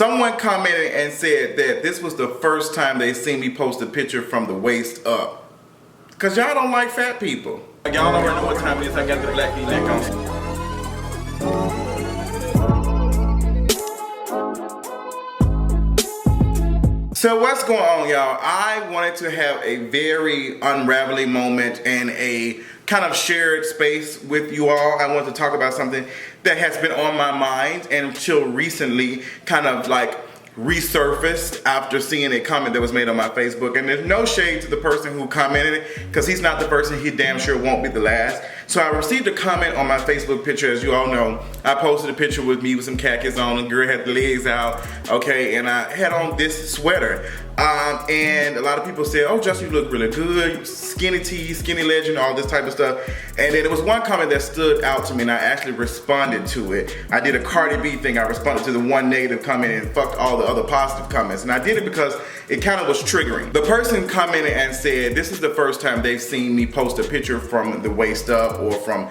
Someone commented and said that this was the first time they seen me post a picture from the waist up. Cause y'all don't like fat people. Y'all already know what time it is. I got the black V-neck on. So what's going on, y'all? I wanted to have a very unraveling moment and a kind of shared space with you all. I want to talk about something that has been on my mind and until recently kind of like resurfaced after seeing a comment that was made on my Facebook. And there's no shade to the person who commented it, because he's not the person, he damn sure won't be the last. So I received a comment on my Facebook picture. As you all know, I posted a picture with me with some khakis on, and the girl had the legs out, okay, and I had on this sweater. And a lot of people said, oh, Justin, you look really good, skinny tee, skinny legend, all this type of stuff. And then there was one comment that stood out to me, and I actually responded to it. I did a Cardi B thing. I responded to the one negative comment and fucked all the other positive comments. And I did it because it kind of was triggering. The person commented and said, this is the first time they've seen me post a picture from the waist up or from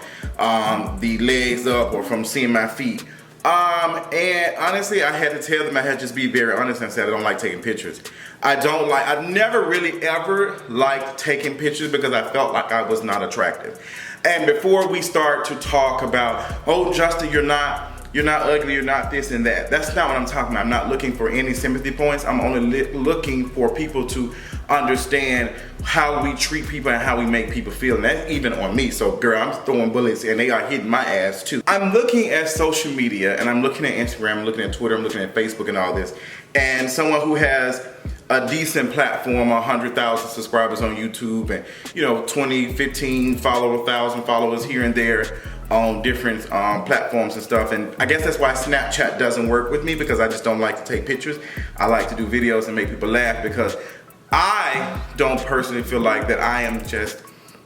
the legs up or from seeing my feet. And honestly, I had to tell them, I had to just be very honest and said I don't like taking pictures. I've never really ever liked taking pictures because I felt like I was not attractive. And before we start to talk about, oh, Justin, you're not ugly, you're not this and that. That's not what I'm talking about. I'm not looking for any sympathy points. I'm only looking for people to understand how we treat people and how we make people feel. And that's even on me. So girl, I'm throwing bullets and they are hitting my ass too. I'm looking at social media and I'm looking at Instagram, I'm looking at Twitter, I'm looking at Facebook and all this. And someone who has a decent platform, 100,000 subscribers on YouTube and 20, 15 followers, 1,000 followers here and there on different platforms and stuff. And I guess that's why Snapchat doesn't work with me, because I just don't like to take pictures. I like to do videos and make people laugh, because I don't personally feel like that I am just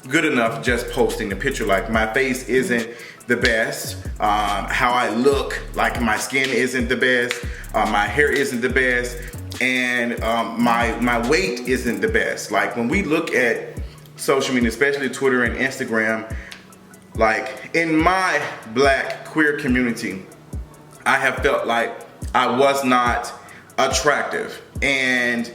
good enough just posting the picture. Like, my face isn't the best, how I look, like my skin isn't the best, my hair isn't the best, and my weight isn't the best. Like, when we look at social media, especially Twitter and Instagram, like in my black queer community, I have felt like I was not attractive, and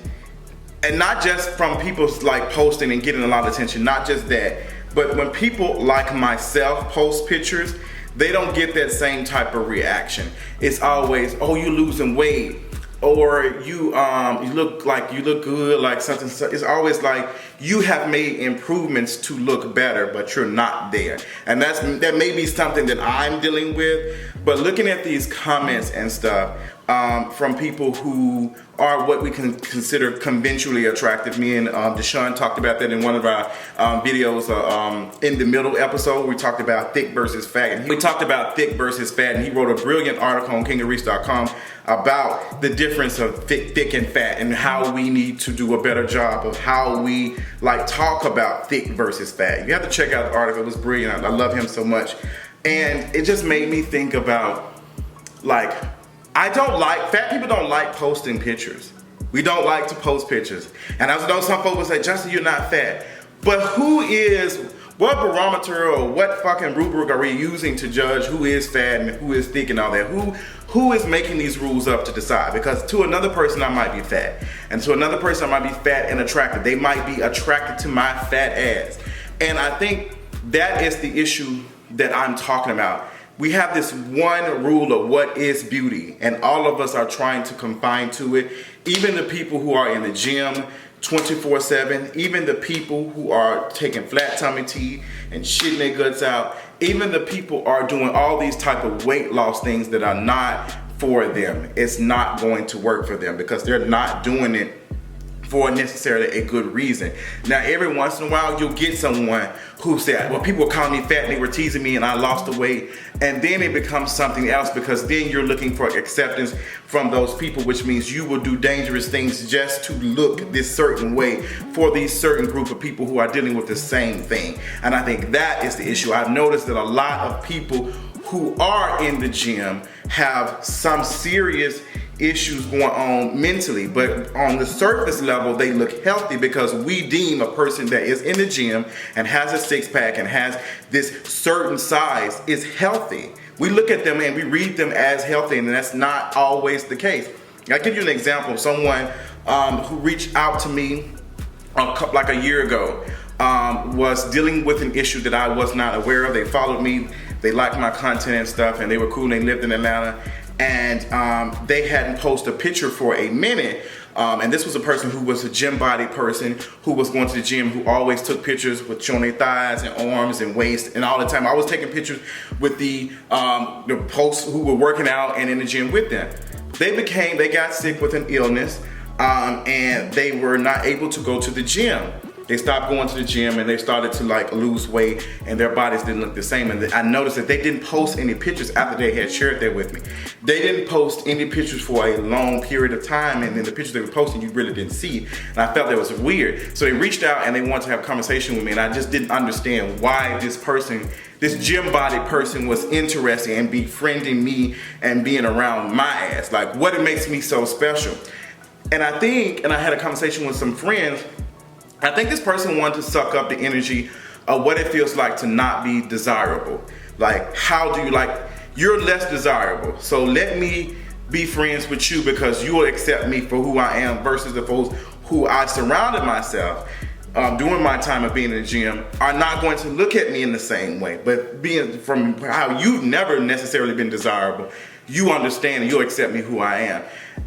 not just from people like posting and getting a lot of attention, not just that, but when people like myself post pictures, they don't get that same type of reaction. It's always, oh, you losing weight, or you look good, like something. It's always like you have made improvements to look better, but you're not there. And that may be something that I'm dealing with. But looking at these comments and stuff from people who are what we can consider conventionally attractive. Me and Deshaun talked about that in one of our videos in the middle episode. We talked about thick versus fat. And we talked about thick versus fat, and he wrote a brilliant article on kingofreach.com about the difference of thick and fat, and how we need to do a better job of how we talk about thick versus fat. You have to check out the article. It was brilliant. I love him so much. And it just made me think about, fat people don't like posting pictures. We don't like to post pictures. And I know some folks will say, Justin, you're not fat. But what barometer or what fucking rubric are we using to judge who is fat and who is thick and all that? Who is making these rules up to decide? Because to another person, I might be fat. And to another person, I might be fat and attractive. They might be attracted to my fat ass. And I think that is the issue that I'm talking about. We have this one rule of what is beauty, and all of us are trying to confine to it. Even the people who are in the gym 24/7, even the people who are taking flat tummy tea and shitting their guts out, even the people are doing all these type of weight loss things that are not for them. It's not going to work for them because they're not doing it for necessarily a good reason. Now, every once in a while, you'll get someone who said, well, people were calling me fat and they were teasing me and I lost the weight. And then it becomes something else, because then you're looking for acceptance from those people, which means you will do dangerous things just to look this certain way for these certain group of people who are dealing with the same thing. And I think that is the issue. I've noticed that a lot of people who are in the gym have some serious issues going on mentally, but on the surface level they look healthy because we deem a person that is in the gym and has a six-pack and has this certain size is healthy. We look at them and we read them as healthy, and that's not always the case. I'll give you an example. Someone who reached out to me like a year ago was dealing with an issue that I was not aware of. They followed me, they liked my content and stuff, and they were cool, and they lived in Atlanta, and they hadn't posted a picture for a minute. And this was a person who was a gym body person, who was going to the gym, who always took pictures with showing their thighs and arms and waist, and all the time I was taking pictures with the posts who were working out and in the gym with them. They got sick with an illness, and they were not able to go to the gym. They stopped going to the gym and they started to like lose weight, and their bodies didn't look the same. And I noticed that they didn't post any pictures after they had shared that with me. They didn't post any pictures for a long period of time, and then the pictures they were posting, you really didn't see. And I felt that was weird. So they reached out and they wanted to have a conversation with me, and I just didn't understand why this gym body person was interested in befriending me and being around my ass. Like, what makes me so special? And I had a conversation with some friends. I think this person wanted to suck up the energy of what it feels like to not be desirable. Like, how do you you're less desirable, so let me be friends with you because you will accept me for who I am, versus the folks who I surrounded myself during my time of being in the gym are not going to look at me in the same way. But being from how you've never necessarily been desirable, you understand and you'll accept me who I am.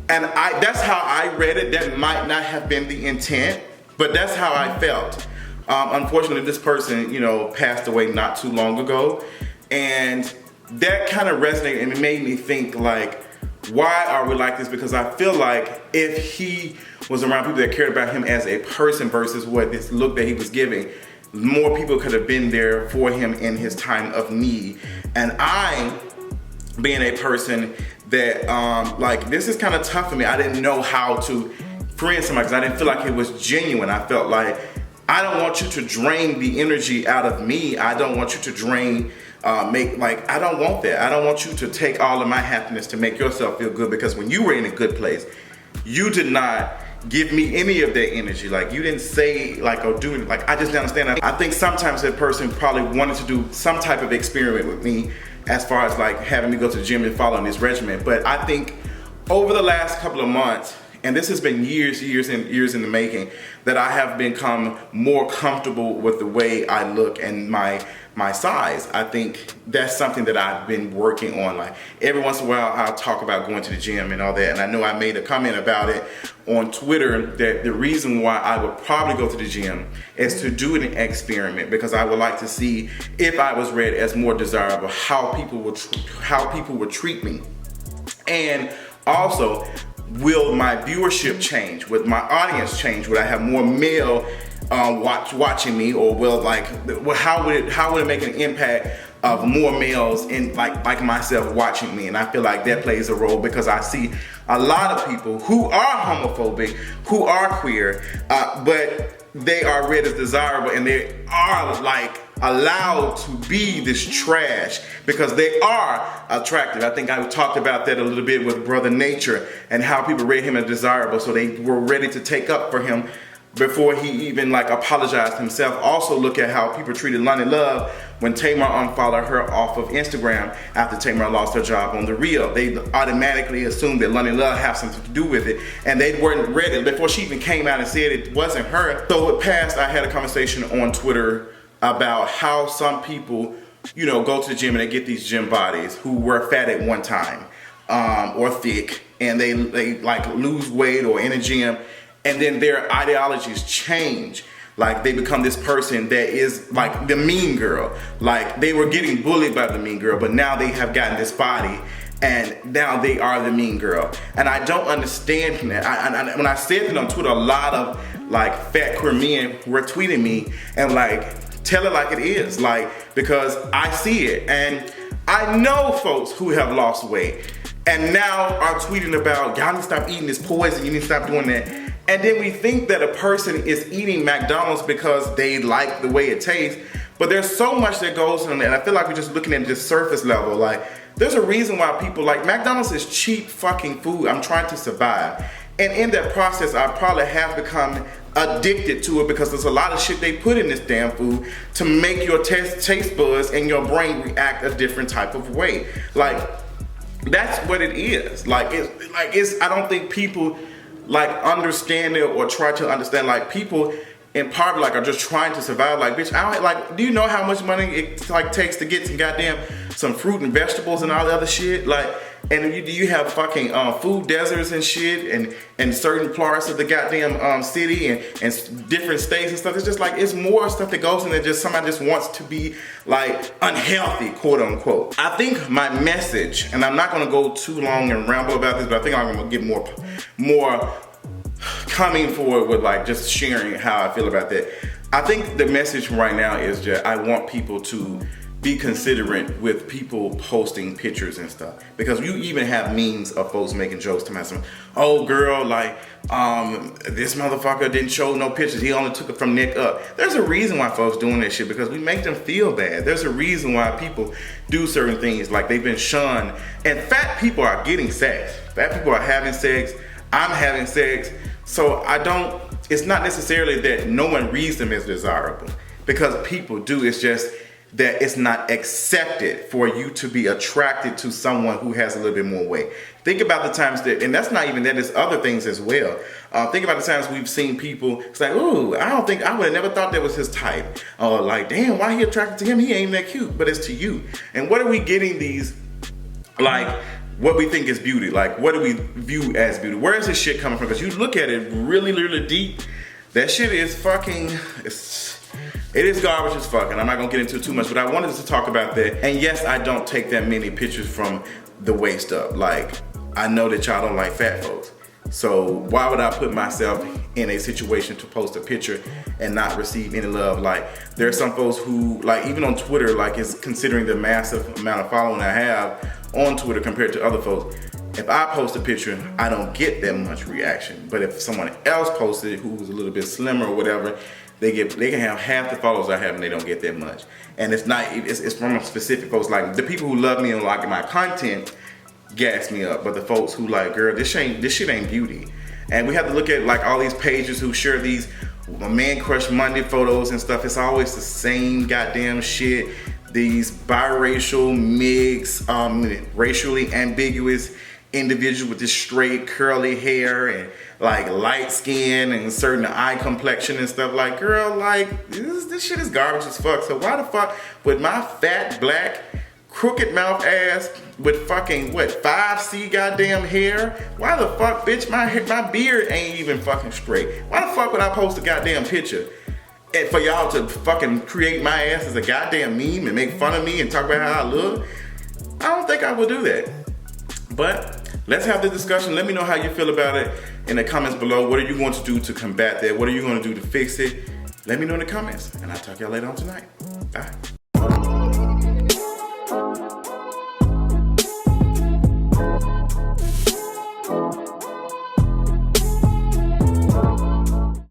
And that's how I read it. That might not have been the intent, but that's how I felt. Unfortunately, this person, passed away not too long ago, and that kind of resonated and it made me think, like, why are we like this? Because I feel like if he was around people that cared about him as a person versus what this look that he was giving, more people could have been there for him in his time of need. And I, being a person that, this is kind of tough for me. I didn't know how to friend somebody because I didn't feel like it was genuine. I felt like, I don't want you to drain the energy out of me. I don't want you to drain, I don't want that. I don't want you to take all of my happiness to make yourself feel good, because when you were in a good place, you did not give me any of that energy. Like, you didn't say or do it. I just didn't understand. I think sometimes that person probably wanted to do some type of experiment with me as far as having me go to the gym and following this regimen. But I think over the last couple of months, and this has been years and years in the making, that I have become more comfortable with the way I look and my size. I think that's something that I've been working on. Every once in a while, I'll talk about going to the gym and all that. And I know I made a comment about it on Twitter that the reason why I would probably go to the gym is to do an experiment, because I would like to see if I was read as more desirable, how people would treat me. And also, will my viewership change? Would my audience change? Would I have more male watching me, or how would it make an impact of more males in like myself watching me? And I feel like that plays a role, because I see a lot of people who are homophobic, who are queer, but they are read as desirable, and they are allowed to be this trash because they are attractive. I think I talked about that a little bit with Brother Nature, and how people read him as desirable, so they were ready to take up for him before he even apologized himself. Also, look at how people treated Lonnie Love when Tamar unfollowed her off of Instagram after Tamar lost her job on The Real. They automatically assumed that Lonnie Love had something to do with it, and they weren't ready before she even came out and said it wasn't her. So with past, I had a conversation on Twitter about how some people, go to the gym and they get these gym bodies who were fat at one time, or thick, and they lose weight or in a gym, and then their ideologies change. They become this person that is the mean girl. They were getting bullied by the mean girl, but now they have gotten this body, and now they are the mean girl. And I don't understand that. When I said that on Twitter, a lot of fat queer men were tweeting me and tell it like it is, because I see it. And I know folks who have lost weight and now are tweeting about, y'all need to stop eating this poison, you need to stop doing that. And then we think that a person is eating McDonald's because they like the way it tastes, but there's so much that goes on there. And I feel like we're just looking at this surface level. There's a reason why people McDonald's is cheap fucking food. I'm trying to survive. And in that process, I probably have become addicted to it, because there's a lot of shit they put in this damn food to make your taste buds and your brain react a different type of way. That's what it is. I don't think people like understand it or try to understand. Like people in poverty like are just trying to survive. Like, bitch, I don't like. Do you know how much money it like takes to get some fruit and vegetables and all the other shit? Like, and you have fucking food deserts and shit and certain parts of the goddamn city and different states and stuff. It's just like it's more stuff that goes in there. Just somebody just wants to be like unhealthy, quote unquote. I think my message, and I'm not gonna go too long and ramble about this, but I think I'm gonna get more coming forward with like just sharing how I feel about that. I think the message right now is just I want people to be considerate with people posting pictures and stuff, because you even have memes of folks making jokes to myself. Oh girl, like this motherfucker didn't show no pictures, he only took it from neck up. There's a reason why folks doing that shit, because we make them feel bad. There's a reason why people do certain things, like they've been shunned, and fat people are getting sex. Fat people are having sex, I'm having sex. So it's not necessarily that no one reads them as desirable, because people do. It's just that it's not accepted for you to be attracted to someone who has a little bit more weight. Think about the times that, and that's not even that, there's other things as well. Think about the times we've seen people, it's like, ooh, I would have never thought that was his type. Or like, damn, why he attracted to him? He ain't that cute, but it's to you. And what are we getting these, like, what we think is beauty? Like, what do we view as beauty? Where is this shit coming from? Because you look at it really, really deep, that shit is fucking, it is garbage as fuck, and I'm not gonna get into it too much, but I wanted to talk about that. And yes, I don't take that many pictures from the waist up. Like, I know that y'all don't like fat folks. So why would I put myself in a situation to post a picture and not receive any love? Like, there are some folks who, like, even on Twitter, like, is considering the massive amount of following I have on Twitter compared to other folks. If I post a picture, I don't get that much reaction. But if someone else posted who's a little bit slimmer or whatever, they can have half the followers I have and they don't get that much. And it's from specific folks. Like, the people who love me and like my content gas me up, but the folks who like, girl, this shit ain't beauty. And we have to look at like all these pages who share these Man Crush Monday photos and stuff. It's always the same goddamn shit. These biracial, mixed, racially ambiguous individuals with this straight curly hair and like light skin and certain eye complexion and stuff. Like, girl, like this shit is garbage as fuck. So why the fuck with my fat, black, crooked mouth ass with fucking 5C goddamn hair, why the fuck, bitch, my beard ain't even fucking straight? Why the fuck would I post a goddamn picture and for y'all to fucking create my ass as a goddamn meme and make fun of me and talk about how I look? I don't think I would do that. But let's have the discussion. Let me know how you feel about it in the comments below. What are you going to do to combat that? What are you going to do to fix it? Let me know in the comments, and I'll talk to y'all later on tonight. Bye.